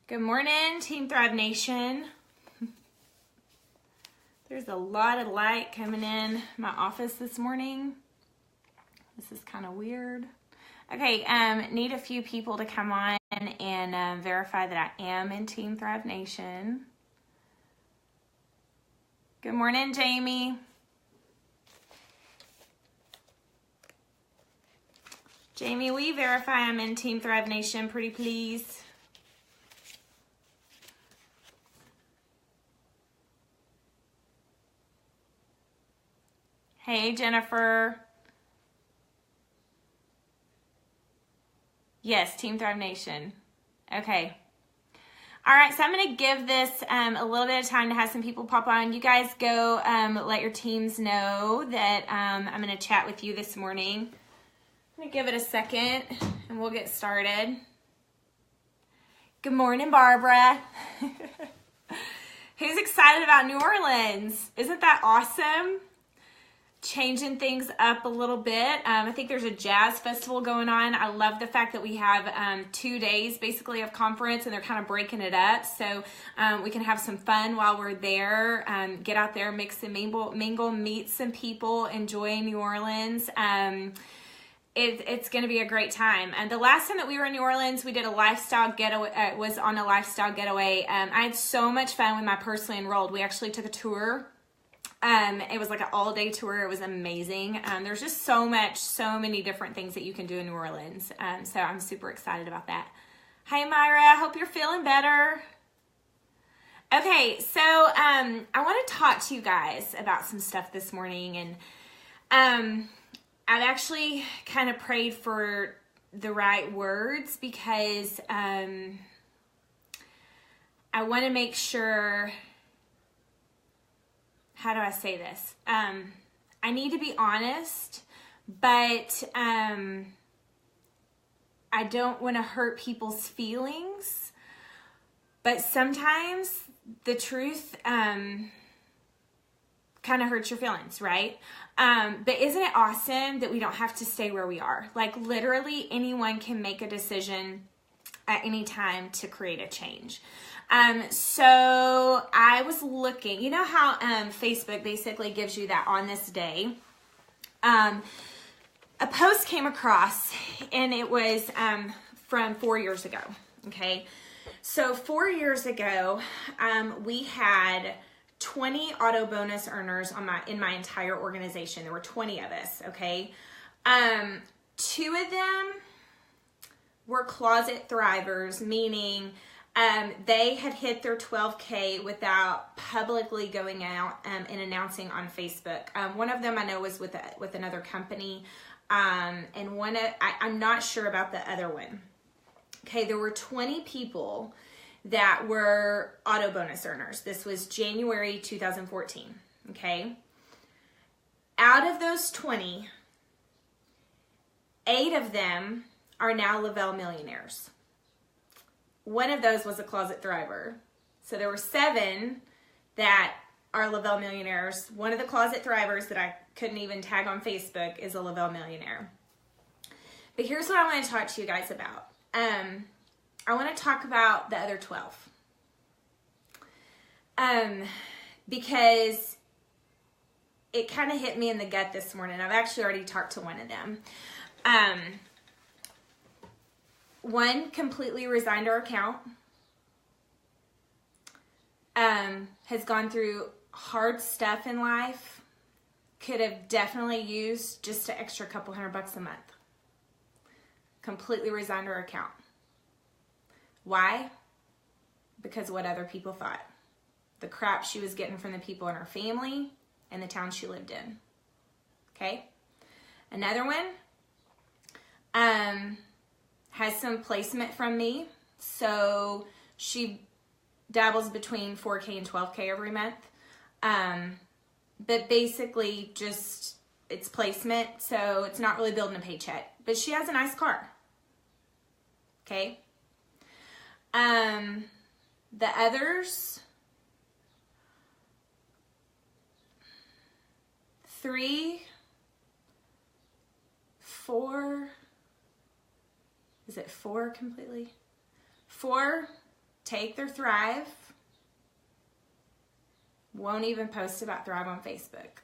Good morning, Team Thrive Nation. There's a lot of light coming in my office this morning. This is kind of weird. Okay, need a few people to come on and verify that I am in Team Thrive Nation. Good morning, Jamie. Jamie, will you verify I'm in Team Thrive Nation, pretty please? Hey, Jennifer. Yes, Team Thrive Nation. Okay. All right, so I'm going to give this a little bit of time to have some people pop on. You guys go let your teams know that I'm going to chat with you this morning. I'm going to give it a second and we'll get started. Good morning, Barbara. Who's excited about New Orleans? Isn't that awesome? Changing things up a little bit. I think there's a jazz festival going on. I love the fact that we have 2 days basically of conference and they're kind of breaking it up. So we can have some fun while we're there. Get out there, mix and mingle, meet some people, enjoy New Orleans. It's going to be a great time. And the last time that we were in New Orleans, we did a lifestyle getaway. Was on a lifestyle getaway. I had so much fun with my personally enrolled. We actually took a tour. It was like an all-day tour. It was amazing. There's just so many different things that you can do in New Orleans. So I'm super excited about that. Hi, Myra. I hope you're feeling better. Okay, so I want to talk to you guys about some stuff this morning. And I've actually kind of prayed for the right words because I want to make sure... How do I say this? I need to be honest, but I don't want to hurt people's feelings. But sometimes the truth kind of hurts your feelings, right? But isn't it awesome that we don't have to stay where we are? Like literally anyone can make a decision at any time to create a change. So I was looking, you know how Facebook basically gives you that on this day. A post came across and it was from 4 years ago. Okay. So 4 years ago, we had 20 auto bonus earners in my entire organization. There were 20 of us. Okay. 2 of them were closet thrivers, meaning they had hit their 12K without publicly going out and announcing on Facebook. One of them I know was with another company, and I'm not sure about the other one. Okay, there were 20 people that were auto bonus earners. This was January 2014. Okay, out of those 20, 8 of them are now Le-Vel millionaires. One of those was a closet thriver. So there were 7 that are Le-Vel millionaires. One of the closet thrivers that I couldn't even tag on Facebook is a Le-Vel millionaire. But here's what I want to talk to you guys about. I want to talk about the other 12. Because it kind of hit me in the gut this morning. I've actually already talked to one of them. One completely resigned her account, has gone through hard stuff in life, could have definitely used just an extra couple $100 a month. Completely resigned her account. Why? Because of what other people thought. The crap she was getting from the people in her family and the town she lived in. Okay? Another one, has some placement from me. So she dabbles between 4K and 12K every month. But basically just it's placement. So it's not really building a paycheck, but she has a nice car. Okay. The others, 3, 4, is it 4 completely? 4 take their Thrive, won't even post about Thrive on Facebook.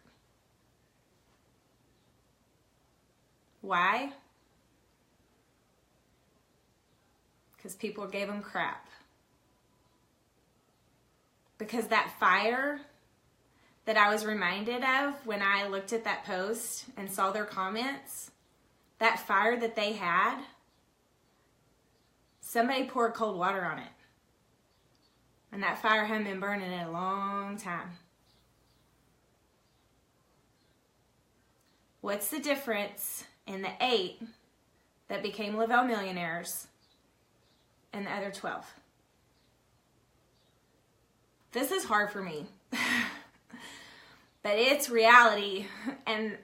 Why? Because people gave them crap. Because that fire that I was reminded of when I looked at that post and saw their comments, that fire that they had, somebody poured cold water on it. And that fire hadn't been burning in a long time. What's the difference in the 8 that became Le-Vel millionaires and the other 12? This is hard for me. But it's reality. And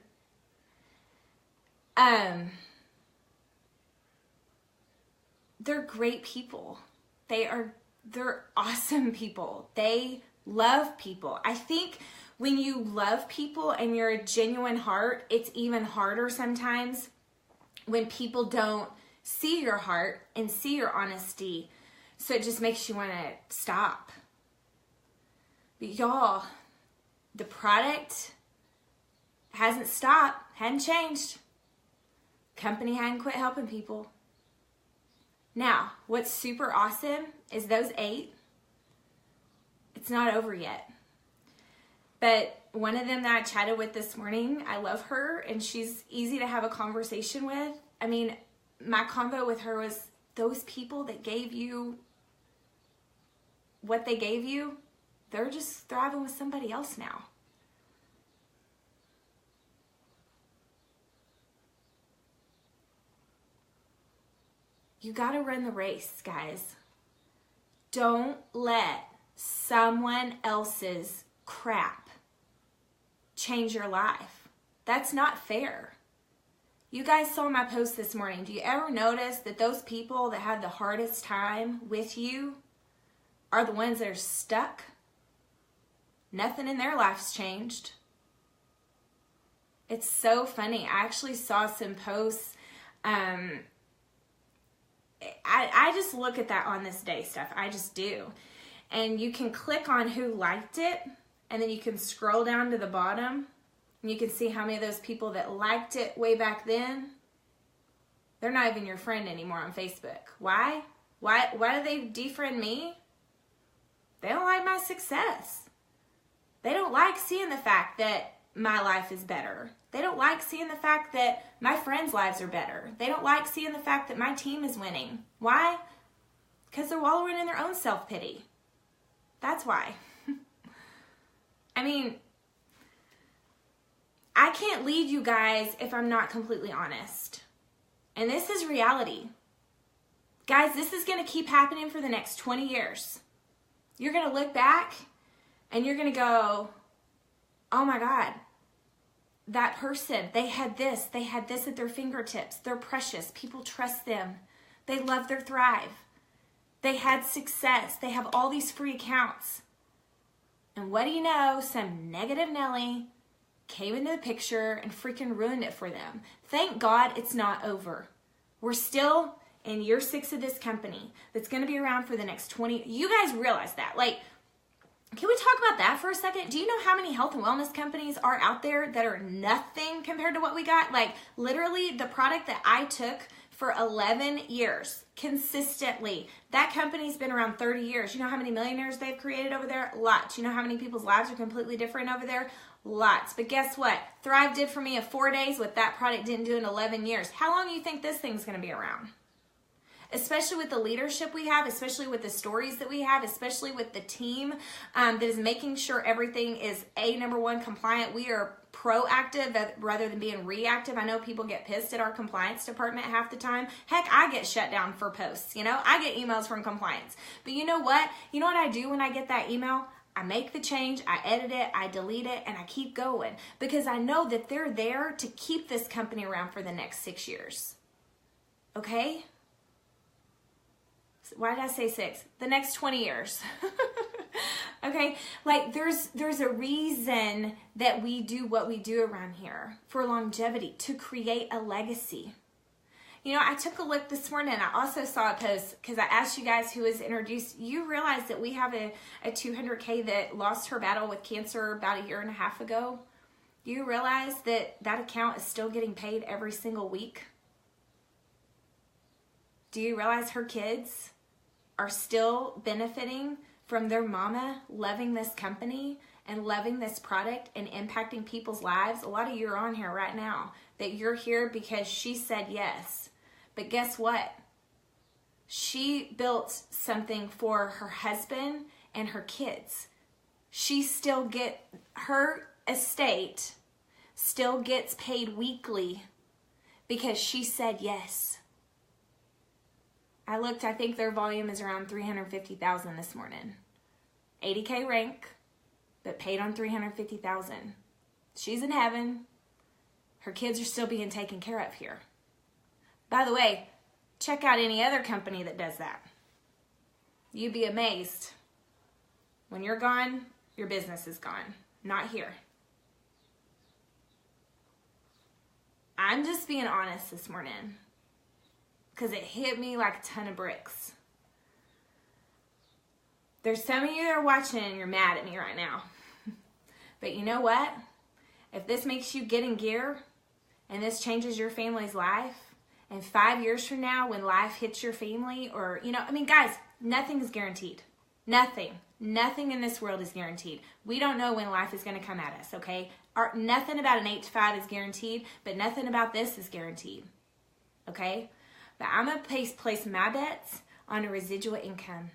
they're great people. They're awesome people. They love people. I think when you love people and you're a genuine heart, it's even harder sometimes when people don't see your heart and see your honesty. So it just makes you want to stop. But y'all, the product hasn't stopped, hadn't changed. Company hadn't quit helping people. Now, what's super awesome is those 8, it's not over yet. But one of them that I chatted with this morning, I love her, and she's easy to have a conversation with. I mean, my convo with her was, those people that gave you what they gave you, they're just thriving with somebody else now. You gotta run the race, guys. Don't let someone else's crap change your life. That's not fair. You guys saw my post this morning. Do you ever notice that those people that had the hardest time with you are the ones that are stuck? Nothing in their life's changed. It's so funny. I actually saw some posts. I just look at that on this day stuff. I just do. And you can click on who liked it, and then you can scroll down to the bottom, and you can see how many of those people that liked it way back then, they're not even your friend anymore on Facebook. Why? Why do they defriend me? They don't like my success. They don't like seeing the fact that my life is better. They don't like seeing the fact that my friends' lives are better. They don't like seeing the fact that my team is winning. Why? Because they're wallowing in their own self-pity. That's why. I mean, I can't lead you guys if I'm not completely honest. And this is reality. Guys, this is going to keep happening for the next 20 years. You're going to look back and you're going to go, oh my God, that person, they had this at their fingertips. They're precious. People trust them. They love their Thrive. They had success. They have all these free accounts. And what do you know? Some negative Nelly came into the picture and freaking ruined it for them. Thank God it's not over. We're still in year 6 of this company that's going to be around for the next 20. You guys realize that. Like, can we talk about that for a second? Do you know how many health and wellness companies are out there that are nothing compared to what we got? Like, literally, the product that I took for 11 years consistently, that company's been around 30 years. You know how many millionaires they've created over there? Lots. You know how many people's lives are completely different over there? Lots. But guess what? Thrive did for me in 4 days what that product didn't do in 11 years. How long do you think this thing's going to be around? Especially with the leadership we have, especially with the stories that we have, especially with the team that is making sure everything is number one, compliant. We are proactive rather than being reactive. I know people get pissed at our compliance department half the time. Heck, I get shut down for posts. You know, I get emails from compliance. But you know what? You know what I do when I get that email? I make the change, I edit it, I delete it, and I keep going. Because I know that they're there to keep this company around for the next 6 years. Okay? Why did I say 6? The next 20 years. Okay? Like, there's a reason that we do what we do around here, for longevity, to create a legacy. You know, I took a look this morning. I also saw a post because I asked you guys who was introduced. You realize that we have a 200K that lost her battle with cancer about a year and a half ago? Do you realize that that account is still getting paid every single week? Do you realize her kids are still benefiting from their mama loving this company and loving this product and impacting people's lives? A lot of you are on here right now that you're here because she said yes. But guess what? She built something for her husband and her kids. She still her estate still gets paid weekly because she said yes. I looked, I think their volume is around 350,000 this morning. 80K rank, but paid on 350,000. She's in heaven. Her kids are still being taken care of here. By the way, check out any other company that does that. You'd be amazed. When you're gone, your business is gone. Not here. I'm just being honest this morning because it hit me like a ton of bricks. There's some of you that are watching and you're mad at me right now. But you know what? If this makes you get in gear and this changes your family's life, and 5 years from now when life hits your family, or, you know, I mean, guys, nothing is guaranteed. Nothing in this world is guaranteed. We don't know when life is going to come at us, okay? Nothing about an 8 to 5 is guaranteed, but nothing about this is guaranteed, okay? But I'm going to place my bets on a residual income.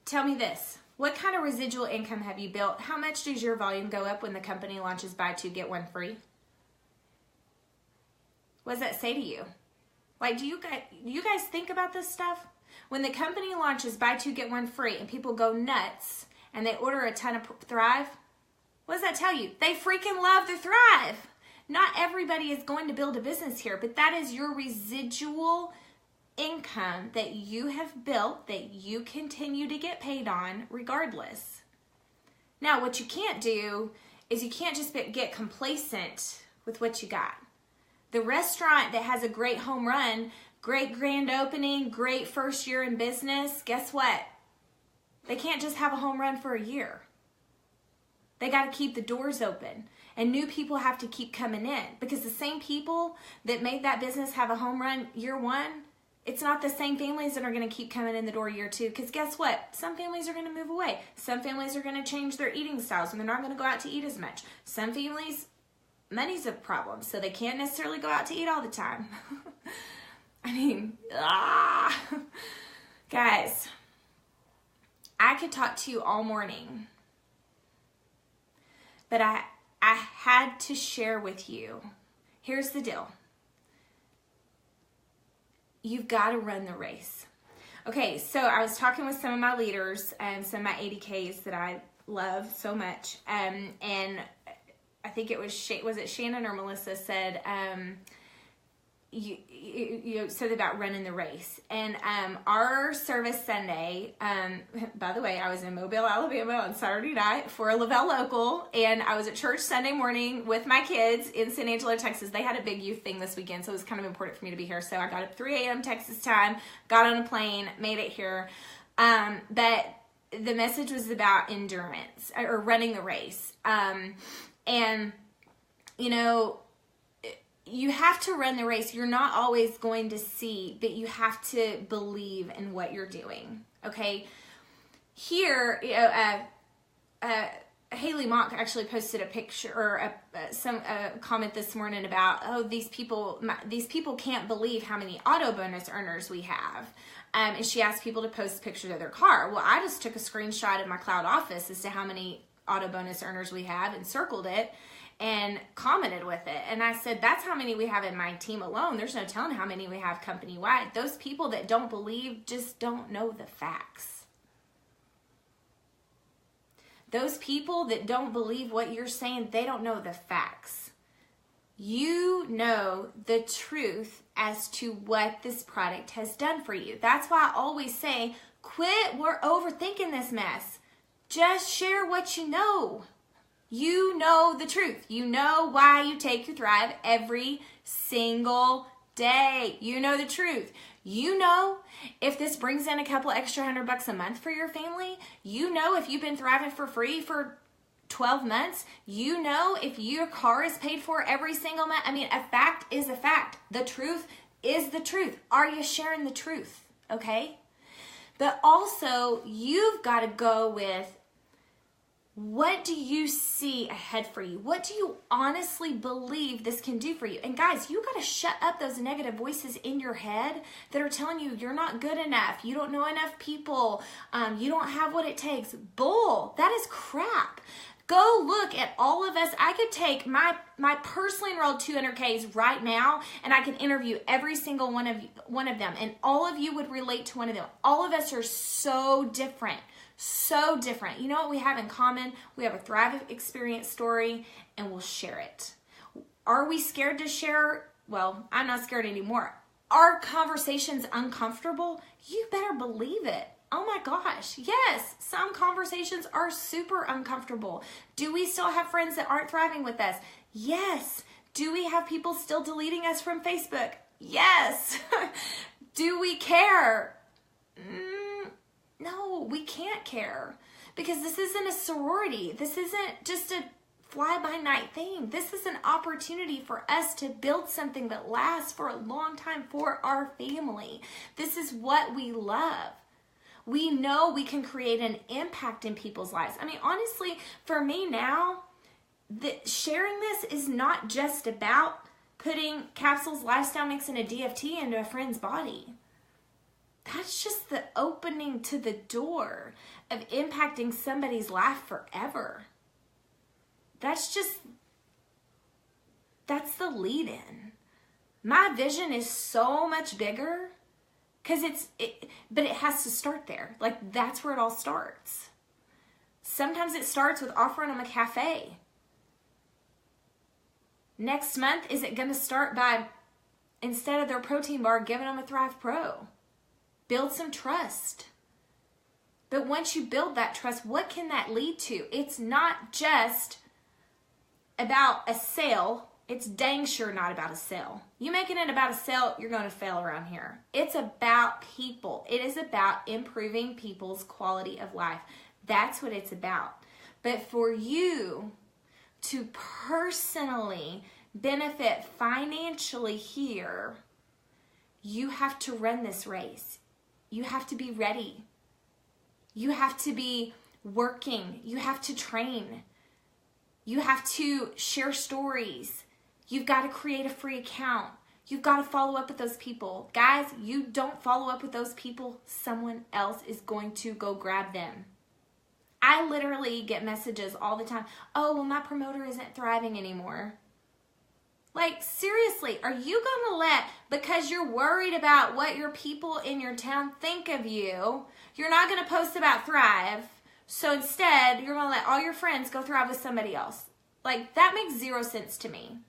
Tell me this. What kind of residual income have you built? How much does your volume go up when the company launches buy two, get one free? What does that say to you? Like, do you guys think about this stuff? When the company launches buy two, get one free and people go nuts and they order a ton of Thrive, what does that tell you? They freaking love their Thrive. Not everybody is going to build a business here, but that is your residual income that you have built that you continue to get paid on regardless. Now, what you can't do is you can't just get complacent with what you got. The restaurant that has a great home run, great grand opening, great first year in business, guess what? They can't just have a home run for a year. They got to keep the doors open. And new people have to keep coming in. Because the same people that made that business have a home run year one, it's not the same families that are going to keep coming in the door year two. Because guess what? Some families are going to move away. Some families are going to change their eating styles and they're not going to go out to eat as much. Some families, money's a problem, so they can't necessarily go out to eat all the time. I mean, guys, I could talk to you all morning, but I had to share with you. Here's the deal. You've got to run the race. Okay, so I was talking with some of my leaders and some of my 80Ks that I love so much, and I think it was Shannon or Melissa said, you said about running the race. And our service Sunday, by the way, I was in Mobile, Alabama on Saturday night for a Le-Vel local, and I was at church Sunday morning with my kids in San Angelo, Texas. They had a big youth thing this weekend, so it was kind of important for me to be here. So I got up 3 a.m. Texas time, got on a plane, made it here. But the message was about endurance or running the race. And, you know, you have to run the race. You're not always going to see, but you have to believe in what you're doing. Okay. Here, you know, Haley Mock actually posted a picture or a comment this morning about, oh, these people can't believe how many auto bonus earners we have. And she asked people to post pictures of their car. Well, I just took a screenshot of my cloud office as to how many auto bonus earners we have and circled it and commented with it. And I said, that's how many we have in my team alone. There's no telling how many we have company-wide. Those people that don't believe just don't know the facts. Those people that don't believe what you're saying, they don't know the facts. You know the truth as to what this product has done for you. That's why I always say, we're overthinking this mess. Just share what you know. You know the truth. You know why you take your Thrive every single day. You know the truth. You know if this brings in a couple extra $100 a month for your family. You know if you've been thriving for free for 12 months. You know if your car is paid for every single month. I mean, a fact is a fact. The truth is the truth. Are you sharing the truth? Okay? But also, you've got to go with, what do you see ahead for you? What do you honestly believe this can do for you? And guys, you got to shut up those negative voices in your head that are telling you you're not good enough, you don't know enough people, you don't have what it takes. Bull. That is crap. Go look at all of us. I could take my personally enrolled 200Ks right now, and I could interview every single one of them, and all of you would relate to one of them. All of us are so different. So different. You know what we have in common? We have a Thrive experience story, and we'll share it. Are we scared to share? Well, I'm not scared anymore. Are conversations uncomfortable? You better believe it. Oh my gosh, yes, some conversations are super uncomfortable. Do we still have friends that aren't thriving with us? Yes. Do we have people still deleting us from Facebook? Yes. Do we care? No, we can't care, because this isn't a sorority. This isn't just a fly-by-night thing. This is an opportunity for us to build something that lasts for a long time for our family. This is what we love. We know we can create an impact in people's lives. I mean, honestly, for me now, sharing this is not just about putting capsules, lifestyle mix, and a DFT into a friend's body. That's just the opening to the door of impacting somebody's life forever. That's the lead in. My vision is so much bigger, but it has to start there. Like, that's where it all starts. Sometimes it starts with offering them a cafe. Next month, is it going to start by, instead of their protein bar, giving them a Thrive Pro? Build some trust. But once you build that trust, what can that lead to? It's not just about a sale. It's dang sure not about a sale. You making it about a sale, you're going to fail around here. It's about people. It is about improving people's quality of life. That's what it's about. But for you to personally benefit financially here, you have to run this race. You have to be ready. You have to be working. You have to train. You have to share stories. You've got to create a free account. You've got to follow up with those people. Guys, you don't follow up with those people, someone else is going to go grab them. I literally get messages all the time. Oh, well, my promoter isn't thriving anymore. Like, seriously, are you going to let, because you're worried about what your people in your town think of you, you're not going to post about Thrive, so instead, you're going to let all your friends go thrive with somebody else? Like, that makes zero sense to me.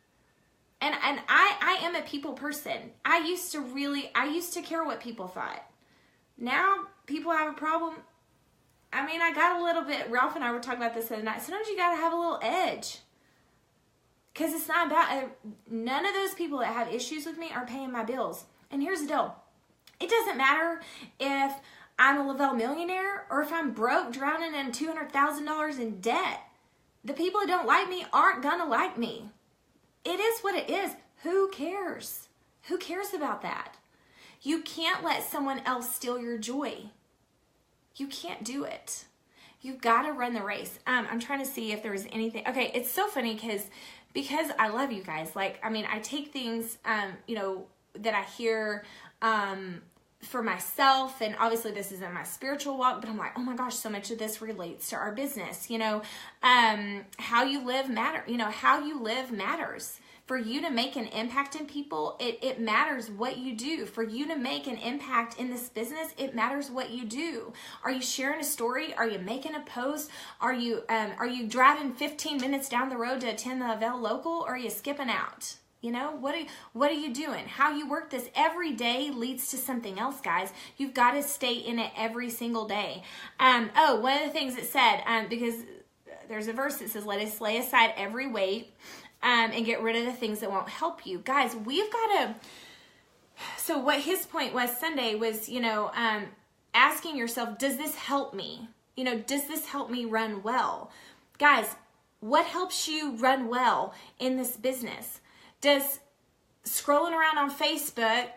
And I am a people person. I used to care what people thought. Now, people have a problem. I mean, I got a little bit, Ralph and I were talking about this the other night. Sometimes you got to have a little edge. Because it's not about, none of those people that have issues with me are paying my bills. And here's the deal. It doesn't matter if I'm a Le-Vel millionaire or if I'm broke, drowning in $200,000 in debt. The people that don't like me aren't going to like me. It is what it is. Who cares? Who cares about that? You can't let someone else steal your joy. You can't do it. You've got to run the race. I'm trying to see if there was anything. Okay, it's so funny because I love you guys. Like, I mean, I take things, that I hear for myself, and obviously this isn't my spiritual walk, but I'm like, oh my gosh, so much of this relates to our business. How you live how you live matters. For you to make an impact in people, it matters what you do. For you to make an impact in this business, it matters what you do. Are you sharing a story? Are you making a post? Are you driving 15 minutes down the road to attend the Le-Vel local, or are you skipping out? What are you doing? How you work this every day leads to something else, guys. You've got to stay in it every single day. One of the things it said, because there's a verse that says, let us lay aside every weight and get rid of the things that won't help you. Guys, we've got to, so what his point was Sunday was, asking yourself, does this help me? Does this help me run well? Guys, what helps you run well in this business? Does scrolling around on Facebook,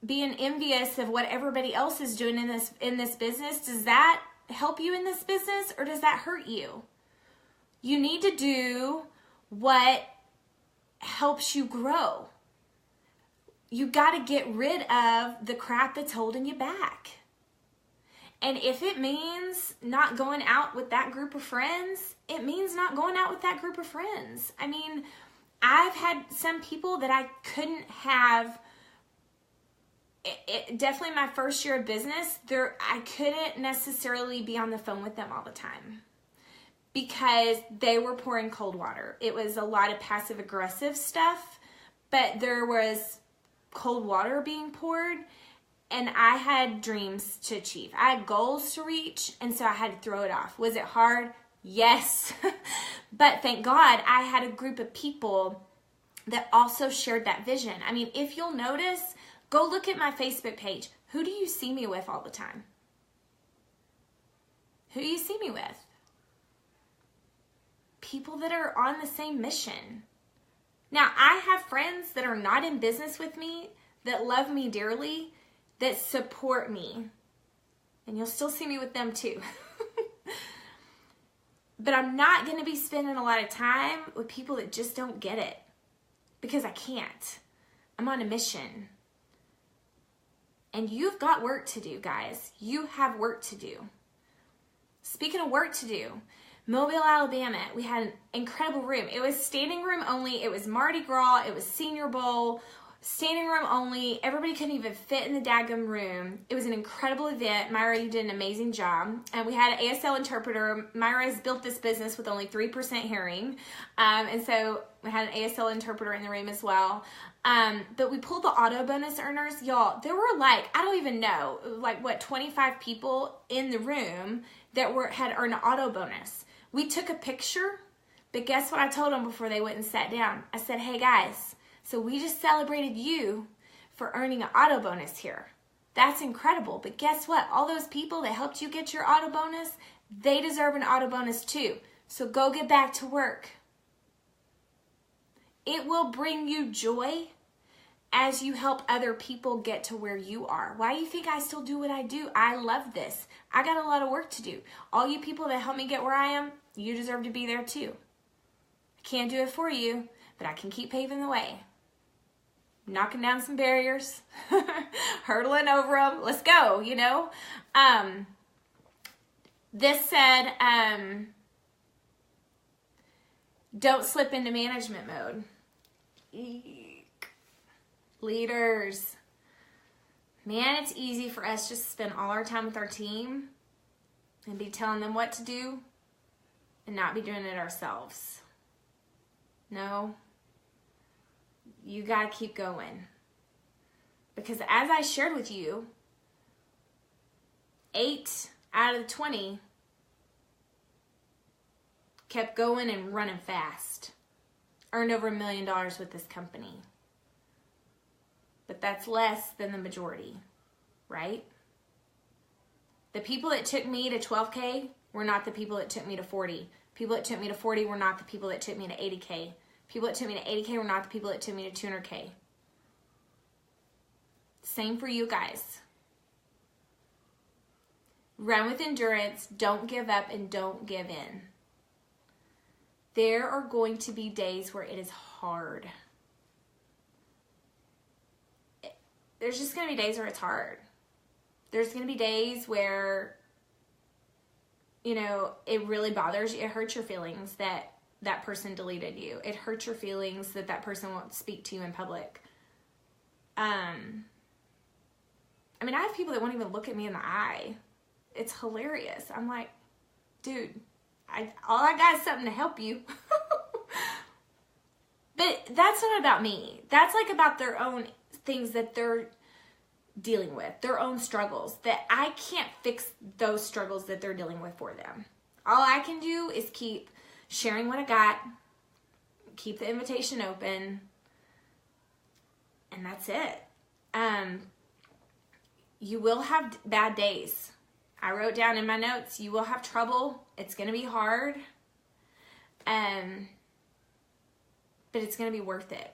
being envious of what everybody else is doing in this business, does that help you in this business, or does that hurt you? You need to do what helps you grow. You got to get rid of the crap that's holding you back. And if it means not going out with that group of friends, it means not going out with that group of friends. I mean, I've had some people that I couldn't have. Definitely my first year of business, I couldn't necessarily be on the phone with them all the time because they were pouring cold water. It was a lot of passive aggressive stuff, but there was cold water being poured, and I had dreams to achieve. I had goals to reach, and so I had to throw it off. Was it hard? Yes. But thank God I had a group of people that also shared that vision. I mean, if you'll notice, go look at my Facebook page. Who do you see me with all the time? Who do you see me with? People that are on the same mission. Now, I have friends that are not in business with me, that love me dearly, that support me. And you'll still see me with them too. But I'm not going to be spending a lot of time with people that just don't get it. Because I can't. I'm on a mission. And you've got work to do, guys. You have work to do. Speaking of work to do, Mobile, Alabama, we had an incredible room. It was standing room only. It was Mardi Gras. It was Senior Bowl. Standing room only. Everybody couldn't even fit in the daggum room. It was an incredible event. Myra, you did an amazing job. And we had an ASL interpreter. Myra has built this business with only 3% hearing. And so we had an ASL interpreter in the room as well. But we pulled the auto bonus earners. Y'all, there were I don't even know, 25 people in the room that had earned an auto bonus. We took a picture, but guess what I told them before they went and sat down? I said, hey guys, so we just celebrated you for earning an auto bonus here. That's incredible. But guess what? All those people that helped you get your auto bonus, they deserve an auto bonus too. So go get back to work. It will bring you joy as you help other people get to where you are. Why do you think I still do what I do? I love this. I got a lot of work to do. All you people that help me get where I am, you deserve to be there too. I can't do it for you, but I can keep paving the way. Knocking down some barriers, hurdling over them. Let's go, This said, don't slip into management mode. Eek. Leaders. Man, it's easy for us just to spend all our time with our team and be telling them what to do and not be doing it ourselves. No. You got to keep going. Because as I shared with you, 8 out of the 20 kept going and running fast. Earned over $1 million with this company. But that's less than the majority, right? The people that took me to 12K were not the people that took me to 40. People that took me to 40 were not the people that took me to 80K. People that took me to 80K were not the people that took me to 200K. Same for you guys. Run with endurance, don't give up, and don't give in. There are going to be days where it is hard. There's just going to be days where it's hard. There's going to be days where, it really bothers you. It hurts your feelings that that person deleted you. It hurts your feelings that that person won't speak to you in public. I have people that won't even look at me in the eye. It's hilarious. I'm like, dude, all I got is something to help you. But that's not about me. That's about their own things that they're dealing with, their own struggles, that I can't fix those struggles that they're dealing with for them. All I can do is keep sharing what I got, keep the invitation open, and that's it. You will have bad days. I wrote down in my notes, you will have trouble. It's going to be hard. But it's going to be worth it.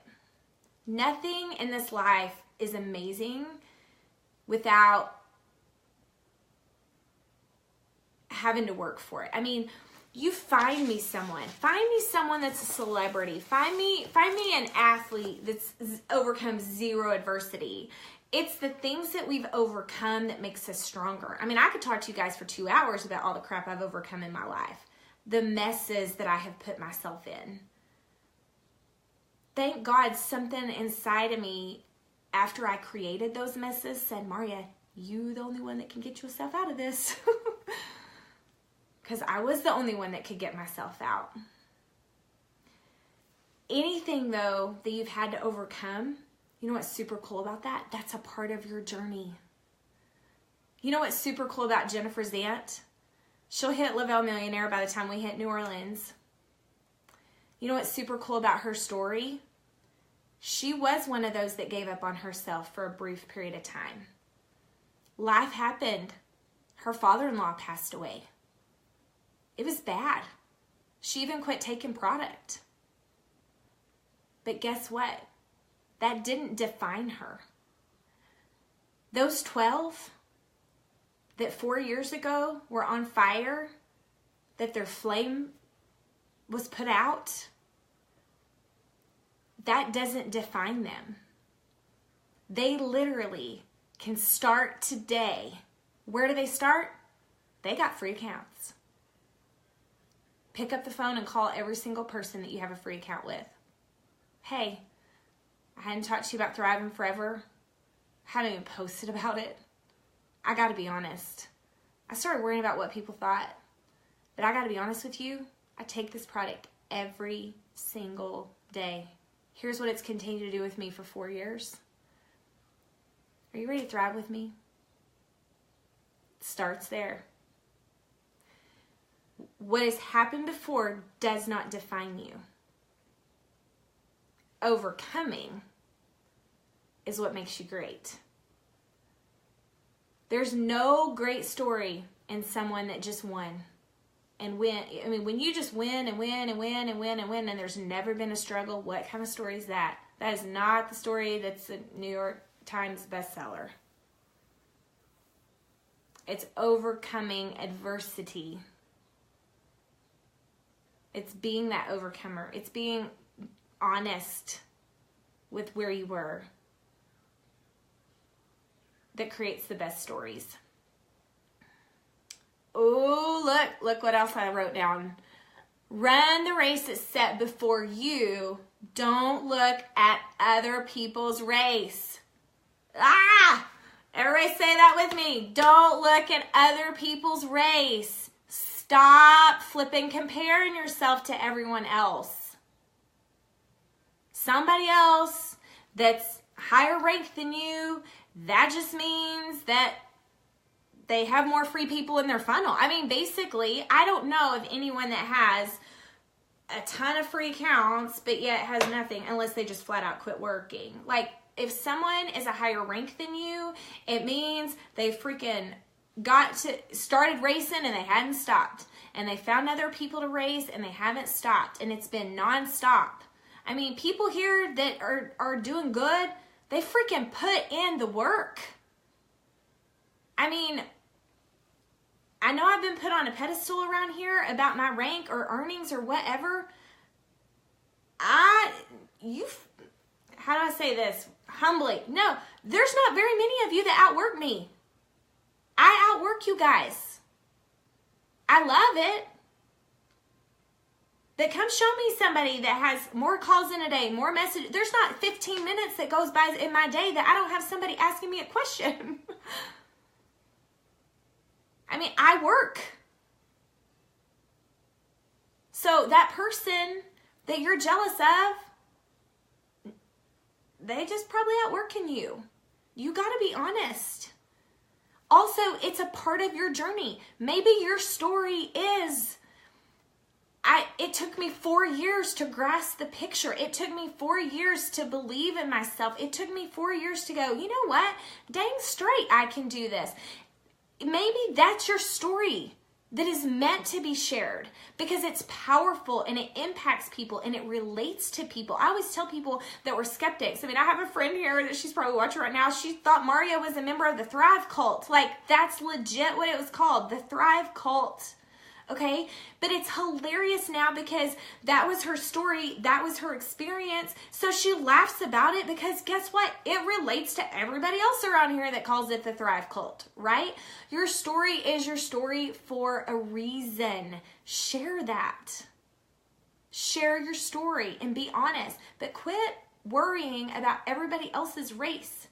Nothing in this life is amazing without having to work for it. I mean, you find me someone that's a celebrity. Find me an athlete that's overcome zero adversity. It's the things that we've overcome that makes us stronger. I mean, I could talk to you guys for 2 hours about all the crap I've overcome in my life. The messes that I have put myself in. Thank God something inside of me after I created those messes said, Maria, you the only one that can get yourself out of this. Because I was the only one that could get myself out. Anything, though, that you've had to overcome, you know what's super cool about that? That's a part of your journey. You know what's super cool about Jennifer Zant? She'll hit Le-Vel Millionaire by the time we hit New Orleans. You know what's super cool about her story? She was one of those that gave up on herself for a brief period of time. Life happened. Her father-in-law passed away. It was bad. She even quit taking product. But guess what? That didn't define her. Those 12 that 4 years ago were on fire, that their flame was put out, that doesn't define them. They literally can start today. Where do they start? They got free accounts. Pick up the phone and call every single person that you have a free account with. Hey, I hadn't talked to you about Thriving Forever. I haven't even posted about it. I gotta be honest. I started worrying about what people thought. But I gotta be honest with you. I take this product every single day. Here's what it's continued to do with me for 4 years. Are you ready to thrive with me? It starts there. What has happened before does not define you. Overcoming is what makes you great. There's no great story in someone that just won and win. I mean, when you just win and win and win and win and win and there's never been a struggle, what kind of story is that? That is not the story that's a New York Times bestseller. It's overcoming adversity. It's being that overcomer. It's being honest with where you were that creates the best stories. Oh, look what else I wrote down. Run the race that's set before you. Don't look at other people's race. Everybody say that with me. Don't look at other people's race. Stop flipping comparing yourself to everyone else. Somebody else that's higher ranked than you, that just means that they have more free people in their funnel. I mean, basically, I don't know of anyone that has a ton of free accounts, but yet has nothing unless they just flat out quit working. Like, if someone is a higher rank than you, it means they freaking started racing and they hadn't stopped. And they found other people to race and they haven't stopped. And it's been nonstop. I mean, people here that are doing good, they freaking put in the work. I mean, I know I've been put on a pedestal around here about my rank or earnings or whatever. How do I say this? Humbly. No, there's not very many of you that outwork me. I outwork you guys. I love it. But come show me somebody that has more calls in a day, more messages. There's not 15 minutes that goes by in my day that I don't have somebody asking me a question. I mean, I work. So that person that you're jealous of, they just probably outworking you. You got to be honest. Also, it's a part of your journey. Maybe your story is it took me 4 years to grasp the picture. It took me 4 years to believe in myself. It took me 4 years to go, you know what? Dang straight, I can do this. Maybe that's your story that is meant to be shared because it's powerful and it impacts people and it relates to people. I always tell people that we're skeptics. I mean, I have a friend here that she's probably watching right now. She thought Mario was a member of the Thrive Cult. Like, that's legit what it was called, the Thrive Cult. Okay, but it's hilarious now because that was her story, that was her experience, so she laughs about it because guess what? It relates to everybody else around here that calls it the Thrive Cult, right? Your story is your story for a reason. Share that. Share your story and be honest, but quit worrying about everybody else's race.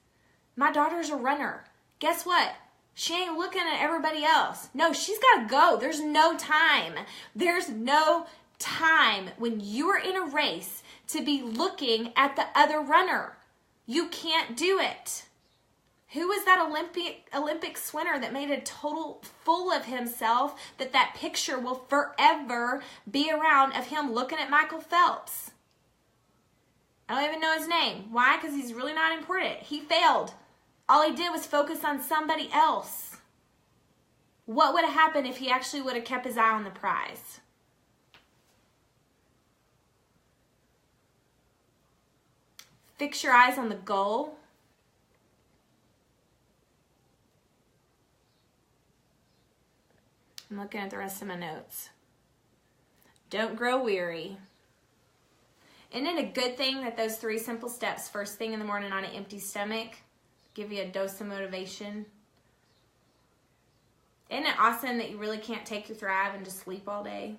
My daughter's a runner. Guess what? She ain't looking at everybody else. No, she's got to go. There's no time. There's no time when you're in a race to be looking at the other runner. You can't do it. Who was that Olympic swimmer that made a total fool of himself that picture will forever be around of him looking at Michael Phelps? I don't even know his name. Why? Because he's really not important. He failed. All he did was focus on somebody else. What would have happened if he actually would have kept his eye on the prize? Fix your eyes on the goal. I'm looking at the rest of my notes. Don't grow weary. Isn't it a good thing that those 3 simple steps, first thing in the morning on an empty stomach, give you a dose of motivation? Isn't it awesome that you really can't take your Thrive and just sleep all day?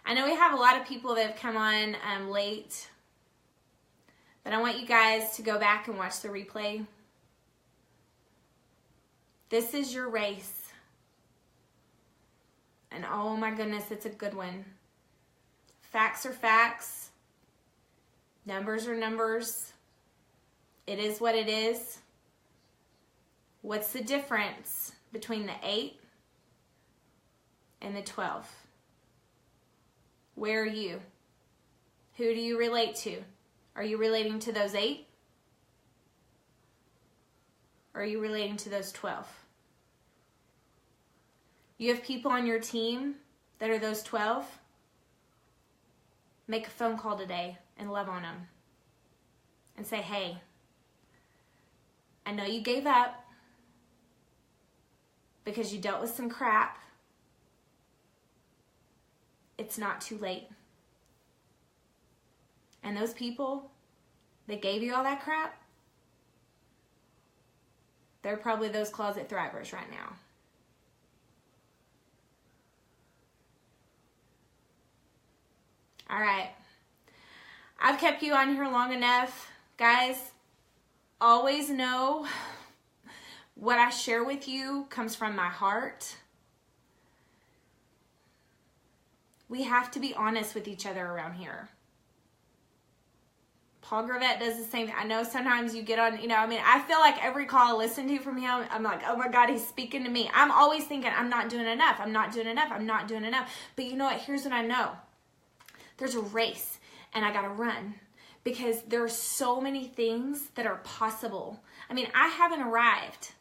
I know we have a lot of people that have come on late, but I want you guys to go back and watch the replay. This is your race. And oh my goodness, it's a good one. Facts are facts. Numbers are numbers. It is what it is. What's the difference between the 8 and the 12? Where are you? Who do you relate to? Are you relating to those 8? Or are you relating to those 12? You have people on your team that are those 12? Make a phone call today and love on them. And say, hey, I know you gave up because you dealt with some crap. It's not too late. And those people that gave you all that crap, they're probably those closet thrivers right now. All right. I've kept you on here long enough. Guys, always know what I share with you comes from my heart. We have to be honest with each other around here. Paul Gravett does the same thing. I know sometimes you get on, I feel like every call I listen to from him, I'm like, oh my God, he's speaking to me. I'm always thinking, I'm not doing enough. I'm not doing enough. I'm not doing enough. But you know what? Here's what I know. There's a race and I got to run because there are so many things that are possible. I haven't arrived.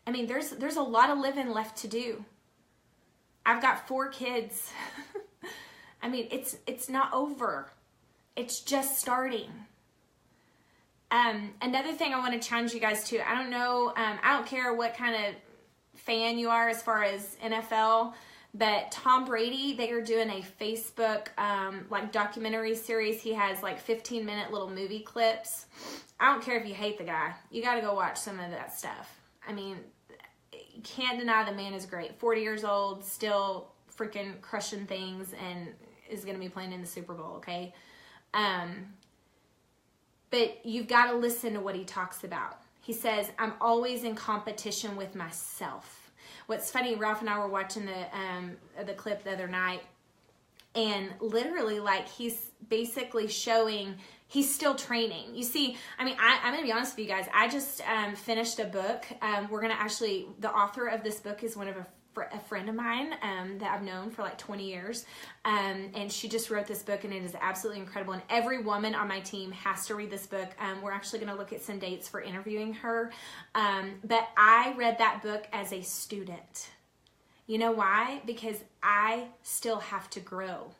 There's a lot of living left to do. I've got 4 kids. It's not over. It's just starting. Another thing I want to challenge you guys to, I don't know, I don't care what kind of fan you are as far as NFL, but Tom Brady, they are doing a Facebook documentary series. He has 15-minute little movie clips. I don't care if you hate the guy. You got to go watch some of that stuff. You can't deny the man is great. 40 years old, still freaking crushing things, and is going to be playing in the Super Bowl, okay? But you've got to listen to what he talks about. He says, I'm always in competition with myself. What's funny, Ralph and I were watching the clip the other night, And literally, like, he's basically showing he's still training. You see, I mean, I'm going to be honest with you guys. I just finished a book. We're going to actually, the author of this book is one of a friend of mine that I've known for like 20 years. And she just wrote this book, and it is absolutely incredible. And every woman on my team has to read this book. We're actually going to look at some dates for interviewing her. But I read that book as a student. You know why? Because I still have to grow.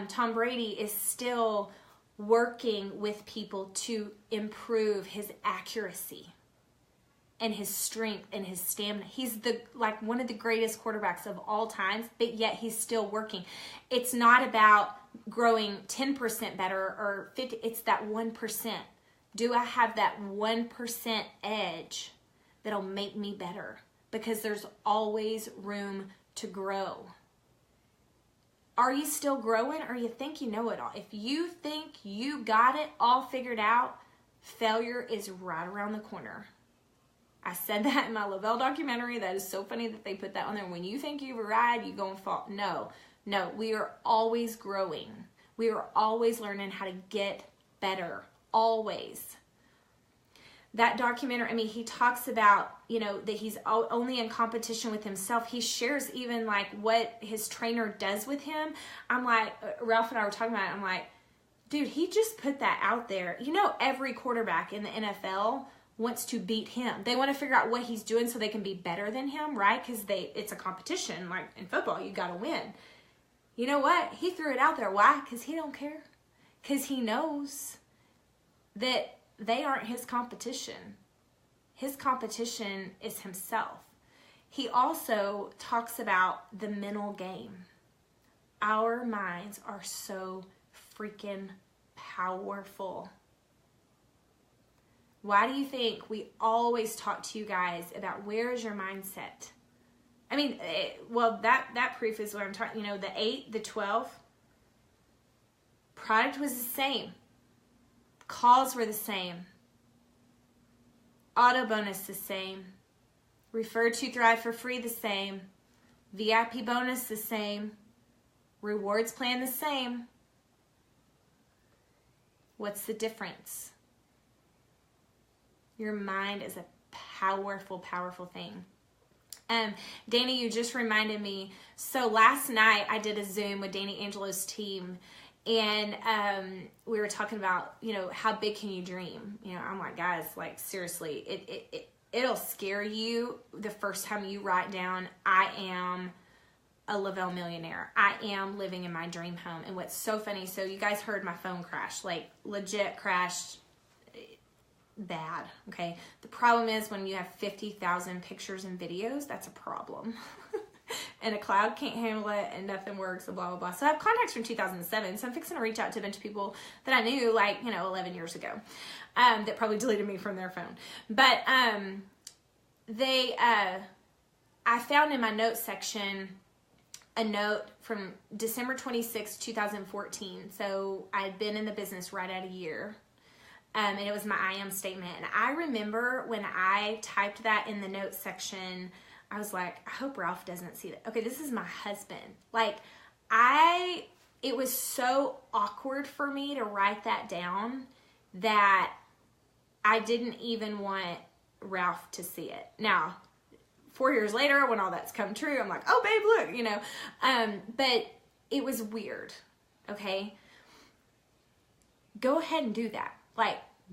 Tom Brady is still working with people to improve his accuracy and his strength and his stamina. He's one of the greatest quarterbacks of all times, but yet he's still working. It's not about growing 10% better or 50. It's that 1%. Do I have that 1% edge that'll make me better? Because there's always room to grow. Are you still growing, or you think you know it all? If you think you got it all figured out, failure is right around the corner. I said that in my Le-Vel documentary. That is so funny that they put that on there. When you think you've arrived, you go and fall. No, we are always growing. We are always learning how to get better, always. That documentary, I mean, he talks about, that he's only in competition with himself. He shares even like what his trainer does with him. I'm like, Ralph and I were talking about it. I'm like, dude, he just put that out there. Every quarterback in the NFL wants to beat him. They want to figure out what he's doing so they can be better than him, right? Because it's a competition. Like in football, you got to win. You know what? He threw it out there. Why? Because he don't care. Because he knows that they aren't his competition. His competition is himself. He also talks about the mental game. Our minds are so freaking powerful. Why do you think we always talk to you guys about where is your mindset? I mean, that proof is what I'm talking, the 8, the 12, product was the same. Calls were the same. Auto bonus the same. Refer to Thrive for free the same. VIP bonus the same. Rewards plan the same. What's the difference? Your mind is a powerful, powerful thing. Danny, you just reminded me. So last night I did a Zoom with Danny Angelo's team. And we were talking about, how big can you dream? I'm like, guys, like seriously, it'll scare you the first time you write down, I am a Le-Vel millionaire. I am living in my dream home. And what's so funny, so you guys heard my phone crash, like legit crashed bad, okay? The problem is when you have 50,000 pictures and videos, that's a problem. And a cloud can't handle it, and nothing works, and blah, blah, blah. So I have contacts from 2007, so I'm fixing to reach out to a bunch of people that I knew, 11 years ago, that probably deleted me from their phone. But I found in my notes section a note from December 26, 2014. So I'd been in the business right at a year. And it was my I am statement. And I remember when I typed that in the notes section, I was like, I hope Ralph doesn't see that. Okay, this is my husband. It was so awkward for me to write that down that I didn't even want Ralph to see it. Now, 4 years later, when all that's come true, I'm like, oh, babe, look, but it was weird, okay? Go ahead and do that.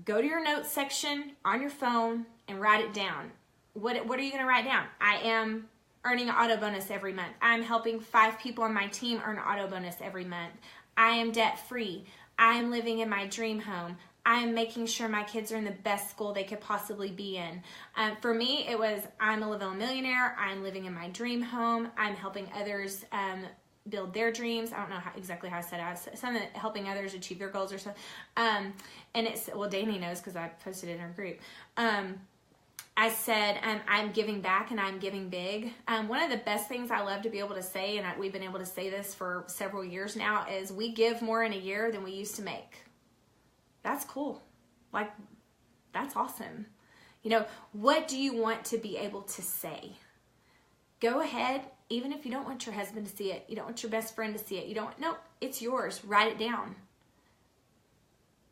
Go to your notes section on your phone and write it down. What are you going to write down? I am earning an auto bonus every month. I'm helping 5 people on my team earn an auto bonus every month. I am debt free. I am living in my dream home. I am making sure my kids are in the best school they could possibly be in. For me, it was I'm a Le-Vel millionaire. I'm living in my dream home. I'm helping others build their dreams. I don't know exactly how I said it. Something helping others achieve their goals or something. And it's, Danny knows because I posted it in our group. I said, I'm giving back and I'm giving big. One of the best things I love to be able to say, and we've been able to say this for several years now, is we give more in a year than we used to make. That's cool. That's awesome. What do you want to be able to say? Go ahead Even if you don't want your husband to see it, you don't want your best friend to see it, no, it's yours. Write it down.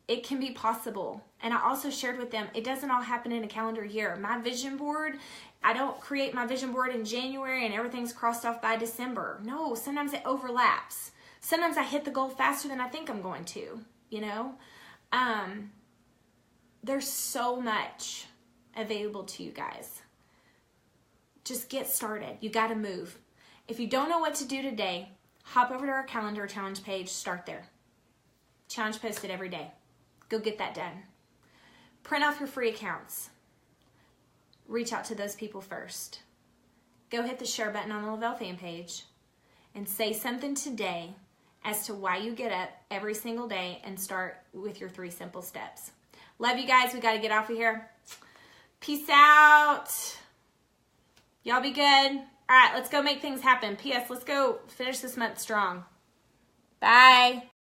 It can be possible. And I also shared with them, it doesn't all happen in a calendar year. My vision board, I don't create my vision board in January and everything's crossed off by December. No, sometimes it overlaps. Sometimes I hit the goal faster than I think I'm going to, you know? There's so much available to you guys. Just get started. You got to move. If you don't know what to do today, hop over to our calendar challenge page. Start there. Challenge posted every day. Go get that done. Print off your free accounts. Reach out to those people first. Go hit the share button on the Le-Vel fan page and say something today as to why you get up every single day and start with your 3 simple steps. Love you guys. We got to get off of here. Peace out. Y'all be good. All right, let's go make things happen. P.S. Let's go finish this month strong. Bye.